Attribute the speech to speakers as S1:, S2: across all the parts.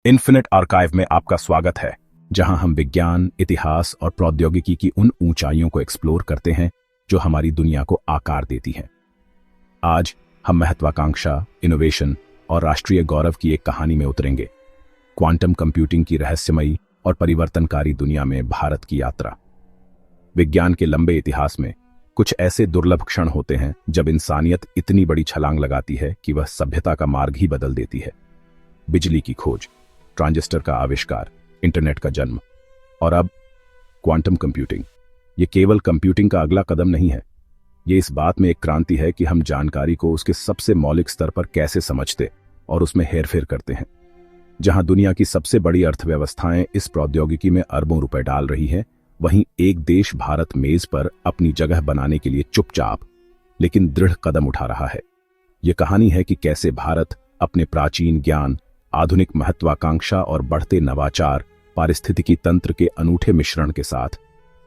S1: Infinite archive में आपका स्वागत है, जहां हम विज्ञान, इतिहास और प्रौद्योगिकी की उन ऊंचाइयों को एक्सप्लोर करते हैं जो हमारी दुनिया को आकार देती हैं। आज हम महत्वाकांक्षा, इनोवेशन और राष्ट्रीय गौरव की एक कहानी में उतरेंगे। क्वांटम कंप्यूटिंग की रहस्यमयी और परिवर्तनकारी दुनिया में भारत की यात्रा। विज्ञान के लंबे इतिहास में कुछ ऐसे दुर्लभ क्षण होते हैं जब इंसानियत इतनी बड़ी छलांग लगाती है कि वह सभ्यता का मार्ग ही बदल देती है। बिजली की खोज, ट्रांजिस्टर का आविष्कार, इंटरनेट का जन्म और अब क्वांटम कंप्यूटिंग। ये केवल कंप्यूटिंग का अगला कदम नहीं है, ये इस बात में एक क्रांति है कि हम जानकारी को उसके सबसे मौलिक स्तर पर कैसे समझते और उसमें हेरफेर करते हैं। जहां दुनिया की सबसे बड़ी अर्थव्यवस्थाएं इस प्रौद्योगिकी में अरबों रुपए डाल रही हैं, वहीं एक देश भारत मेज पर अपनी जगह बनाने के लिए चुपचाप लेकिन दृढ़ कदम उठा रहा है। यह कहानी है कि कैसे भारत अपने प्राचीन ज्ञान, आधुनिक महत्वाकांक्षा और बढ़ते नवाचार, पारिस्थितिकी तंत्र के अनूठे मिश्रण के साथ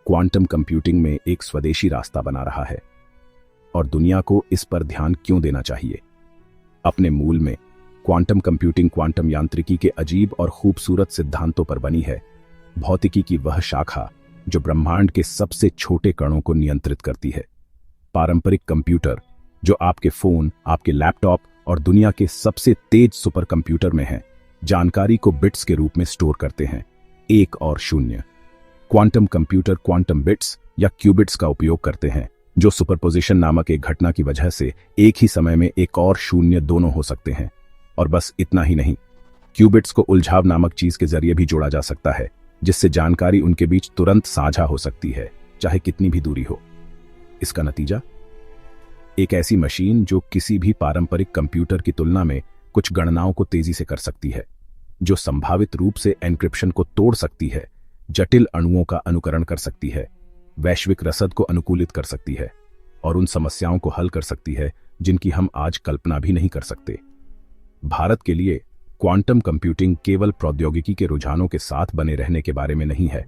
S1: क्वांटम कंप्यूटिंग में एक स्वदेशी रास्ता बना रहा है। और दुनिया को इस पर ध्यान क्यों देना चाहिए? अपने मूल में क्वांटम कंप्यूटिंग क्वांटम यांत्रिकी के अजीब और खूबसूरत सिद्धांतों पर बनी है। भौतिकी की वह शाखा जो ब्रह्मांड के सबसे छोटे कणों को नियंत्रित करती है। पारंपरिक कंप्यूटर जो आपके फोन, आपके लैपटॉप और दुनिया के सबसे तेज सुपर कंप्यूटर में हैं, जानकारी को बिट्स के रूप में स्टोर करते हैं, 1 और 0। क्वांटम कंप्यूटर क्वांटम बिट्स या क्यूबिट्स का उपयोग करते हैं, जो सुपरपोजिशन नामक एक घटना की वजह से एक ही समय में 1 और 0 दोनों हो सकते हैं। और बस इतना ही नहीं, क्यूबिट्स को उलझाव नामक चीज के जरिए भी जोड़ा जा सकता है, जिससे जानकारी उनके बीच तुरंत साझा हो सकती है, चाहे कितनी भी दूरी हो। इसका नतीजा एक ऐसी मशीन जो किसी भी पारंपरिक कंप्यूटर की तुलना में कुछ गणनाओं को तेजी से कर सकती है, जो संभावित रूप से एन्क्रिप्शन को तोड़ सकती है, जटिल अणुओं का अनुकरण कर सकती है, वैश्विक रसद को अनुकूलित कर सकती है और उन समस्याओं को हल कर सकती है जिनकी हम आज कल्पना भी नहीं कर सकते। भारत के लिए क्वांटम कंप्यूटिंग केवल प्रौद्योगिकी के रुझानों के साथ बने रहने के बारे में नहीं है,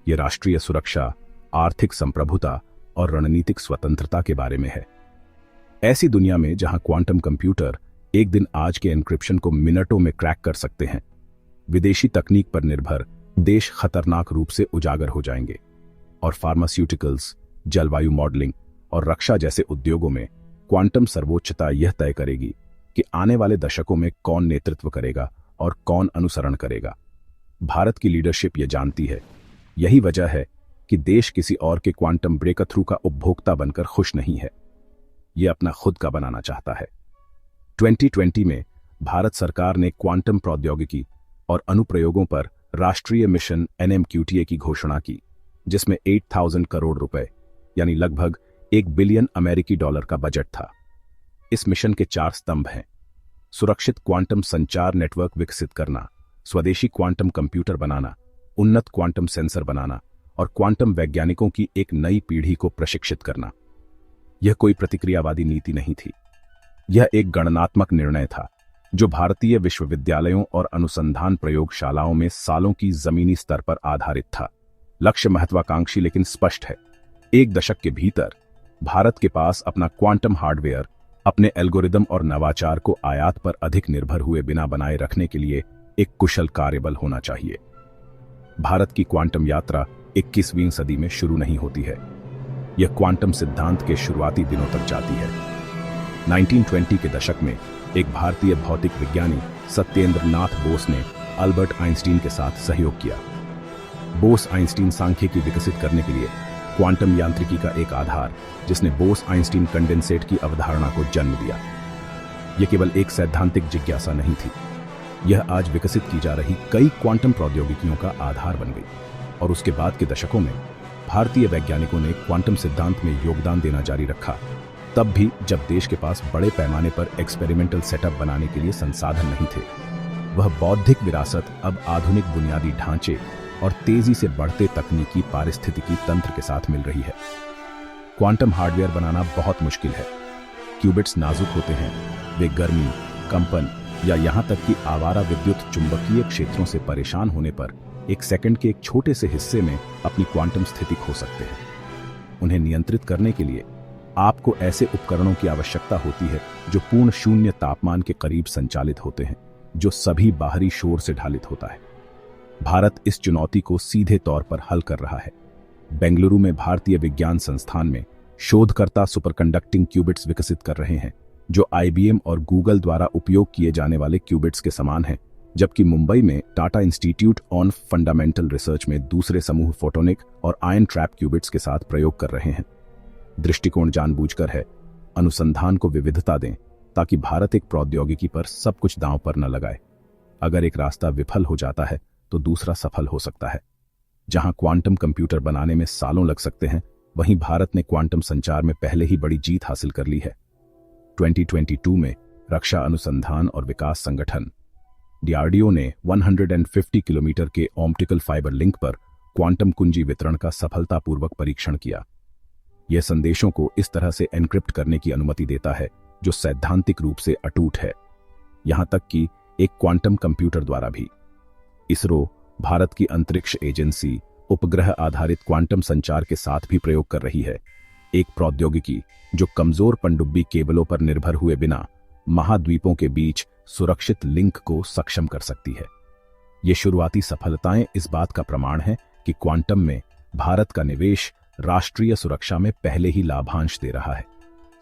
S1: यह राष्ट्रीय सुरक्षा, आर्थिक संप्रभुता और रणनीतिक स्वतंत्रता के बारे में है। ऐसी दुनिया में जहां क्वांटम कंप्यूटर एक दिन आज के एन्क्रिप्शन को मिनटों में क्रैक कर सकते हैं, विदेशी तकनीक पर निर्भर देश खतरनाक रूप से उजागर हो जाएंगे और फार्मास्यूटिकल्स, जलवायु मॉडलिंग और रक्षा जैसे उद्योगों में क्वांटम सर्वोच्चता यह तय करेगी कि आने वाले दशकों में कौन नेतृत्व करेगा और कौन अनुसरण करेगा। भारत की लीडरशिप यह जानती है। यही वजह है कि देश किसी और के क्वांटम ब्रेकथ्रू का उपभोक्ता बनकर खुश नहीं है, यह अपना खुद का बनाना चाहता है। 2020 में भारत सरकार ने क्वांटम प्रौद्योगिकी और अनुप्रयोगों पर राष्ट्रीय मिशन NMQTA की घोषणा की, जिसमें 8,000 करोड़ रुपए यानी लगभग $1 बिलियन अमेरिकी डॉलर का बजट था। इस मिशन के 4 स्तंभ हैं: सुरक्षित क्वांटम संचार नेटवर्क विकसित करना, स्वदेशी क्वांटम कंप्यूटर बनाना, उन्नत क्वांटम सेंसर बनाना और क्वांटम वैज्ञानिकों की एक नई पीढ़ी को प्रशिक्षित करना। यह कोई प्रतिक्रियावादी नीति नहीं थी, यह एक गणनात्मक निर्णय था जो भारतीय विश्वविद्यालयों और अनुसंधान प्रयोगशालाओं में सालों की जमीनी स्तर पर आधारित था। लक्ष्य महत्वाकांक्षी लेकिन स्पष्ट है। 1 दशक के भीतर भारत के पास अपना क्वांटम हार्डवेयर, अपने एल्गोरिदम और नवाचार को आयात पर अधिक निर्भर हुए बिना बनाए रखने के लिए एक कुशल कार्यबल होना चाहिए। भारत की क्वांटम यात्रा 21वीं सदी में शुरू नहीं होती है, यह क्वांटम सिद्धांत के शुरुआती दिनों तक जाती है। 1920 के दशक में एक भारतीय भौतिक विज्ञानी सत्येंद्र नाथ बोस ने अल्बर्ट आइंस्टीन के साथ सहयोग किया। बोस आइंस्टीन सांख्यिकी विकसित करने के लिए क्वांटम यांत्रिकी का एक आधार, जिसने बोस आइंस्टीन कंडेंसेट की अवधारणा को जन्म दिया। यह केवल एक सैद्धांतिक जिज्ञासा नहीं थी, यह आज विकसित की जा रही कई क्वांटम प्रौद्योगिकियों का आधार बन गई। और उसके बाद के दशकों में भारतीय वैज्ञानिकों ने क्वांटम सिद्धांत में योगदान देना जारी रखा, तब भी जब देश के पास बड़े पैमाने पर एक्सपेरिमेंटल सेटअप बनाने के लिए संसाधन नहीं थे। वह बौद्धिक विरासत अब आधुनिक बुनियादी ढांचे और तेजी से बढ़ते तकनीकी पारिस्थितिकी तंत्र के साथ मिल रही है। क्वांटम हार्डवेयर बनाना बहुत मुश्किल है। क्यूबिट्स नाजुक होते हैं, वे गर्मी, कंपन या यहां तक कि आवारा विद्युत चुंबकीय क्षेत्रों से परेशान होने पर 1 सेकंड के एक छोटे से हिस्से में अपनी क्वांटम स्थिति खो सकते हैं। उन्हें नियंत्रित करने के लिए आपको ऐसे उपकरणों की आवश्यकता होती है जो पूर्ण शून्य तापमान के करीब संचालित होते हैं, जो सभी बाहरी शोर से ढालित होता है। भारत इस चुनौती को सीधे तौर पर हल कर रहा है। बेंगलुरु में भारतीय विज्ञान संस्थान में शोधकर्ता सुपरकंडक्टिंग क्यूबिट्स विकसित कर रहे हैं, जो IBM और गूगल द्वारा उपयोग किए जाने वाले क्यूबिट्स के समान हैं, जबकि मुंबई में Tata institute on fundamental research में दूसरे समूह फोटोनिक और आयन ट्रैप क्यूबिट्स के साथ प्रयोग कर रहे हैं। दृष्टिकोण जानबूझकर है, अनुसंधान को विविधता दें ताकि भारत एक प्रौद्योगिकी पर सब कुछ दांव पर न लगाए। अगर एक रास्ता विफल हो जाता है तो दूसरा सफल हो सकता है। जहां क्वांटम कंप्यूटर बनाने में सालों लग सकते हैं, वहीं भारत ने क्वांटम संचार में पहले ही बड़ी जीत हासिल कर ली है। 2022 में रक्षा अनुसंधान और विकास संगठन DRDO ने 150 किलोमीटर के ऑप्टिकल फाइबर लिंक पर क्वांटम कुंजी वितरण का सफलतापूर्वक परीक्षण किया। यह संदेशों को इस तरह से एन्क्रिप्ट करने की अनुमति देता है जो सैद्धांतिक रूप से अटूट है, यहां तक कि एक क्वांटम कंप्यूटर द्वारा भी। इसरो, भारत की अंतरिक्ष एजेंसी, उपग्रह आधारित क्वांटम संचार के साथ भी प्रयोग कर रही है, एक प्रौद्योगिकी जो कमजोर पनडुब्बी केबलों पर निर्भर हुए बिना महाद्वीपों के बीच सुरक्षित लिंक को सक्षम कर सकती है। ये शुरुआती सफलताएं इस बात का प्रमाण है कि क्वांटम में भारत का निवेश राष्ट्रीय सुरक्षा में पहले ही लाभांश दे रहा है।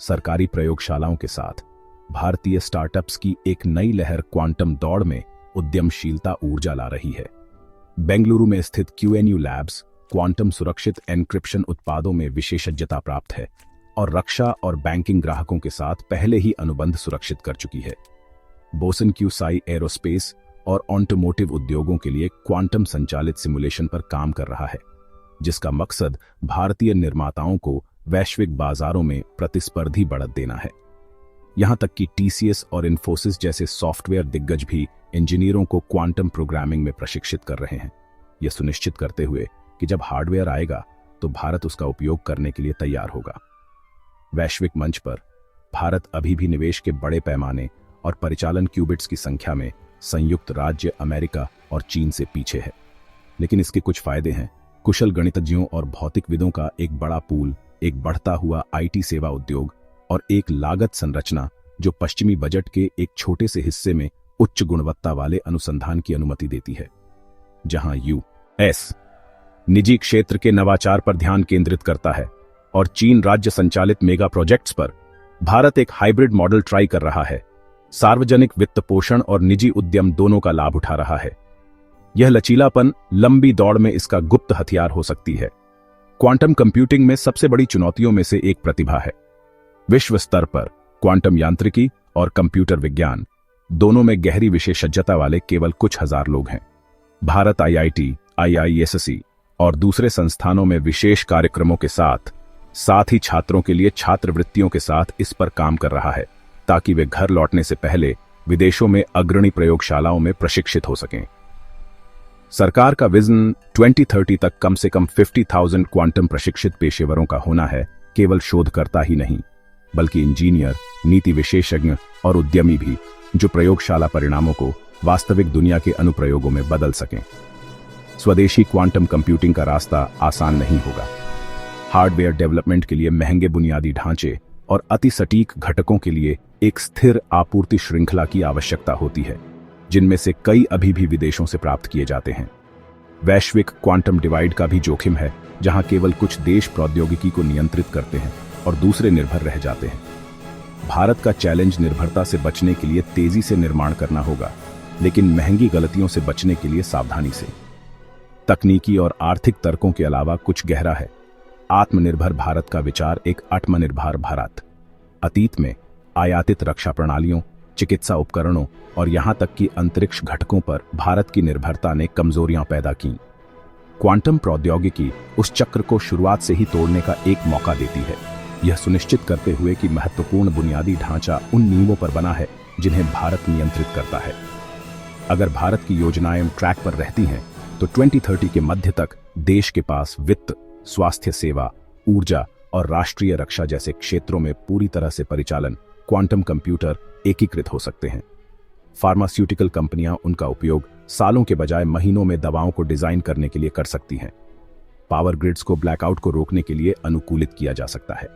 S1: सरकारी प्रयोगशालाओं के साथ भारतीय स्टार्टअप्स की एक नई लहर क्वांटम दौड़ में उद्यमशीलता ऊर्जा ला रही है। बेंगलुरु में स्थित QNU लैब्स क्वांटम सुरक्षित एन्क्रिप्शन उत्पादों में विशेषज्ञता प्राप्त है और रक्षा और बैंकिंग ग्राहकों के साथ पहले ही अनुबंध सुरक्षित कर चुकी है। बोसन क्यूसाई एरोस्पेस और ऑटोमोटिव उद्योगों के लिए क्वांटम संचालित सिमुलेशन पर काम कर रहा है, जिसका मकसद भारतीय निर्माताओं को वैश्विक बाजारों में प्रतिस्पर्धी बढ़त देना है। यहां तक कि TCS और इन्फोसिस जैसे सॉफ्टवेयर दिग्गज भी इंजीनियरों को क्वांटम प्रोग्रामिंग में प्रशिक्षित कर रहे हैं, यह सुनिश्चित करते हुए कि जब हार्डवेयर आएगा तो भारत उसका उपयोग करने के लिए तैयार होगा। वैश्विक मंच पर भारत अभी भी निवेश के बड़े पैमाने और परिचालन क्यूबिट्स की संख्या में संयुक्त राज्य अमेरिका और चीन से पीछे है, लेकिन इसके कुछ फायदे हैं। कुशल गणितज्ञों और भौतिकविदों का एक बड़ा पूल, एक बढ़ता हुआ IT सेवा उद्योग और एक लागत संरचना जो पश्चिमी बजट के एक छोटे से हिस्से में उच्च गुणवत्ता वाले अनुसंधान की अनुमति देती है। जहां US निजी क्षेत्र के नवाचार पर ध्यान केंद्रित करता है और चीन राज्य संचालित मेगा प्रोजेक्ट्स पर, भारत एक हाइब्रिड मॉडल ट्राई कर रहा है। सार्वजनिक वित्त पोषण और निजी उद्यम दोनों का लाभ उठा रहा है। यह लचीलापन लंबी दौड़ में इसका गुप्त हथियार हो सकती है। क्वांटम कंप्यूटिंग में सबसे बड़ी चुनौतियों में से एक प्रतिभा है। विश्व स्तर पर क्वांटम यांत्रिकी और कंप्यूटर विज्ञान दोनों में गहरी विशेषज्ञता वाले केवल कुछ हजार लोग हैं। भारत IIT, IISc और दूसरे संस्थानों में विशेष कार्यक्रमों के साथ ही छात्रों के लिए छात्रवृत्तियों के साथ इस पर काम कर रहा है, ताकि वे घर लौटने से पहले विदेशों में अग्रणी प्रयोगशालाओं में प्रशिक्षित हो सकें। सरकार का विजन 2030 तक कम से कम 50,000 क्वांटम प्रशिक्षित पेशेवरों का होना है, केवल शोधकर्ता ही नहीं बल्कि इंजीनियर, नीति विशेषज्ञ और उद्यमी भी, जो प्रयोगशाला परिणामों को वास्तविक दुनिया के अनुप्रयोगों में बदल सकें। स्वदेशी क्वांटम कंप्यूटिंग का रास्ता आसान नहीं होगा। हार्डवेयर डेवलपमेंट के लिए महंगे बुनियादी ढांचे और अति सटीक घटकों के लिए एक स्थिर आपूर्ति श्रृंखला की आवश्यकता होती है, जिनमें से कई अभी भी विदेशों से प्राप्त किए जाते हैं। वैश्विक क्वांटम डिवाइड का भी जोखिम है, जहां केवल कुछ देश प्रौद्योगिकी को नियंत्रित करते हैं और दूसरे निर्भर रह जाते हैं। भारत का चैलेंज निर्भरता से बचने के लिए तेजी से निर्माण करना होगा, लेकिन महंगी गलतियों से बचने के लिए सावधानी से। तकनीकी और आर्थिक तर्कों के अलावा कुछ गहरा है। आत्मनिर्भर भारत का विचार एक आत्मनिर्भर भारत। अतीत में आयातित रक्षा प्रणालियों, चिकित्सा उपकरणों और यहां तक कि अंतरिक्ष घटकों पर भारत की निर्भरता ने कमजोरियां पैदा की। क्वांटम प्रौद्योगिकी उस चक्र को शुरुआत से ही तोड़ने का एक मौका देती है, यह सुनिश्चित करते हुए कि महत्वपूर्ण बुनियादी ढांचा उन नियमों पर बना है जिन्हें भारत नियंत्रित करता है। अगर भारत की योजनाएं ट्रैक पर रहती हैं तो 2030 के मध्य तक देश के पास वित्त, स्वास्थ्य सेवा, ऊर्जा और राष्ट्रीय रक्षा जैसे क्षेत्रों में पूरी तरह से परिचालन क्वांटम कंप्यूटर एकीकृत हो सकते हैं। फार्मास्यूटिकल कंपनियां उनका उपयोग सालों के बजाय महीनों में दवाओं को डिजाइन करने के लिए कर सकती हैं। पावर ग्रिड्स को ब्लैकआउट को रोकने के लिए अनुकूलित किया जा सकता है।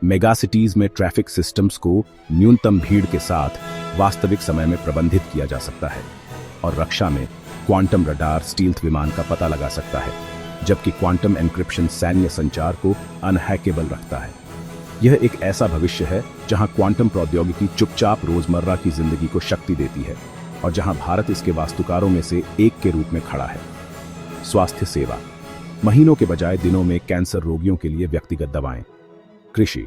S1: मेगासिटीज में ट्रैफिक सिस्टम्स को न्यूनतम भीड़ के साथ वास्तविक समय में प्रबंधित किया जा सकता है, और रक्षा में क्वांटम रडार स्टील्थ विमान का पता लगा सकता है, जबकि क्वांटम एन्क्रिप्शन सैन्य संचार को अनहैकेबल रखता है। यह एक ऐसा भविष्य है जहां क्वांटम प्रौद्योगिकी चुपचाप रोजमर्रा की जिंदगी को शक्ति देती है, और जहां भारत इसके वास्तुकारों में से एक के रूप में खड़ा है। स्वास्थ्य सेवा, महीनों के बजाय दिनों में कैंसर रोगियों के लिए व्यक्तिगत दवाएं। कृषि,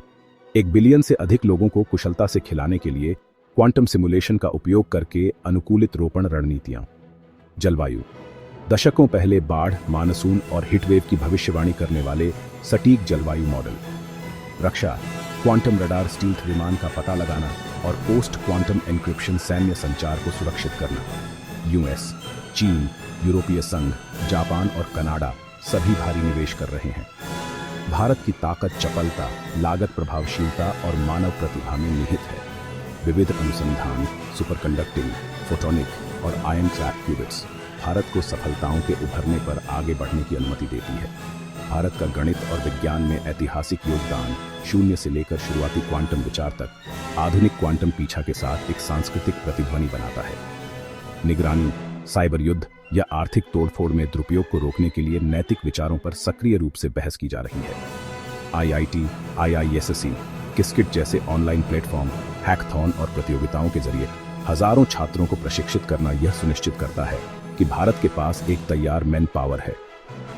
S1: 1 बिलियन से अधिक लोगों को कुशलता से खिलाने के लिए क्वांटम सिमुलेशन का उपयोग करके अनुकूलित रोपण रणनीतियां। जलवायु, दशकों पहले बाढ़, मानसून और हीटवेव की भविष्यवाणी करने वाले सटीक जलवायु मॉडल। रक्षा, क्वांटम रडार स्टील्थ विमान का पता लगाना और पोस्ट क्वांटम एन्क्रिप्शन सैन्य संचार को सुरक्षित करना। यूएस, चीन, यूरोपीय संघ, जापान और कनाडा सभी भारी निवेश कर रहे हैं। भारत की ताकत चपलता, लागत प्रभावशीलता और मानव प्रतिभा में निहित है। विविध अनुसंधान, सुपरकंडक्टिंग, फोटोनिक और आयन ट्रैप क्यूबिट्स भारत को सफलताओं के उभरने पर आगे बढ़ने की अनुमति देती है। भारत का गणित और विज्ञान में ऐतिहासिक योगदान शून्य से लेकर शुरुआती क्वांटम विचार तक आधुनिक क्वांटम पीछा के साथ एक सांस्कृतिक प्रतिध्वनि बनाता है। निगरानी, साइबर युद्ध या आर्थिक तोड़फोड़ में दुरुपयोग को रोकने के लिए नैतिक विचारों पर सक्रिय रूप से बहस की जा रही है। IIT, IISc, किस्किट जैसे ऑनलाइन प्लेटफॉर्म, हैकथॉन और प्रतियोगिताओं के जरिए हजारों छात्रों को प्रशिक्षित करना यह सुनिश्चित करता है कि भारत के पास एक तैयार मैन पावर है।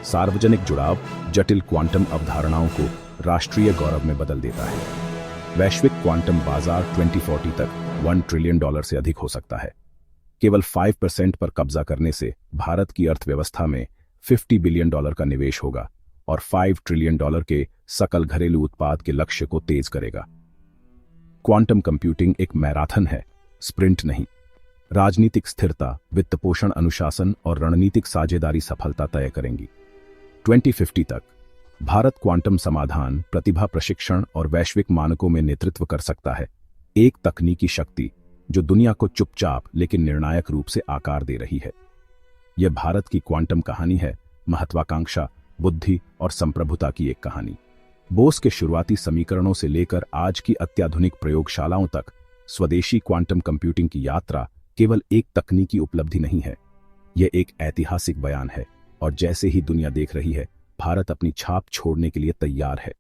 S1: सार्वजनिक जुड़ाव जटिल क्वांटम अवधारणाओं को राष्ट्रीय गौरव में बदल देता है। वैश्विक क्वांटम बाजार 2040 तक $1 ट्रिलियन से अधिक हो सकता है। केवल 5% पर कब्जा करने से भारत की अर्थव्यवस्था में $50 बिलियन का निवेश होगा और $5 ट्रिलियन के सकल घरेलू उत्पाद के लक्ष्य को तेज करेगा। क्वांटम कंप्यूटिंग एक मैराथन है, स्प्रिंट नहीं। राजनीतिक स्थिरता, वित्त पोषण, अनुशासन और रणनीतिक साझेदारी सफलता तय करेंगी। 2050 तक भारत क्वांटम समाधान, प्रतिभा प्रशिक्षण और वैश्विक मानकों में नेतृत्व कर सकता है। एक तकनीकी शक्ति जो दुनिया को चुपचाप लेकिन निर्णायक रूप से आकार दे रही है। यह भारत की क्वांटम कहानी है, महत्वाकांक्षा, बुद्धि और संप्रभुता की एक कहानी। बोस के शुरुआती समीकरणों से लेकर आज की अत्याधुनिक प्रयोगशालाओं तक स्वदेशी क्वांटम कंप्यूटिंग की यात्रा केवल एक तकनीकी उपलब्धि नहीं है, यह एक ऐतिहासिक बयान है, और जैसे ही दुनिया देख रही है, भारत अपनी छाप छोड़ने के लिए तैयार है।